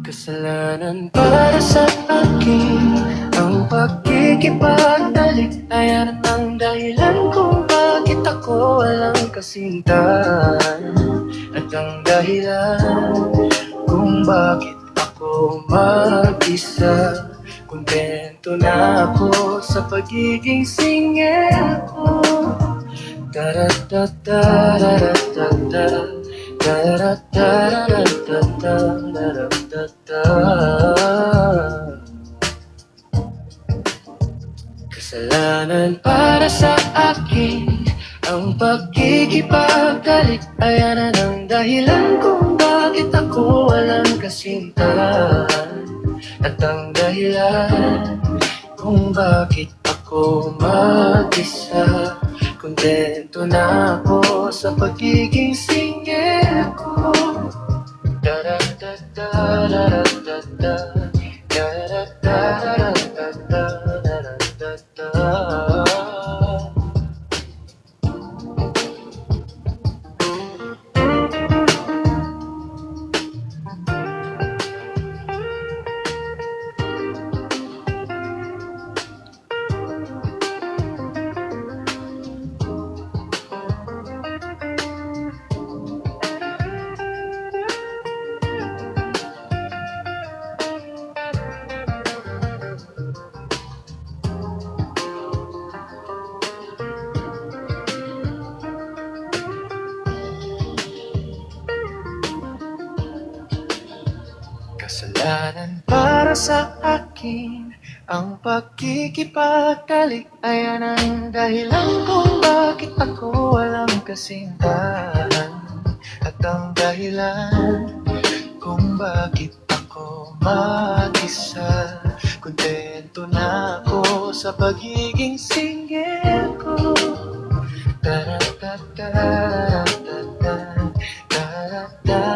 Kasalanan para sa akin ang pagkikipagtaliktayan ang dahilan kung bakit ako walang kasintahan. At ang dahilan kung bakit ako mag-isa. Kontento na ako sa pagiging singil ko. Taratataratatata, taratataratatata. Kasalanan para sa akin ang pagkikipagtaliktayan ang dahilan kung bakit ako walang kasintahan. At ang dahilan kung bakit ako mag-isa. Kontento na ako sa pagiging singil ko. Taratataratatata, taratataratatata. Kasalanan para sa akin ang pagkikipagtaliktayan ang dahilan kung bakit ako walang kasintahan. At ang dahilan kung bakit ako mag-isa. Kontento na ako sa pagiging single ko. Taratataratata, taratata.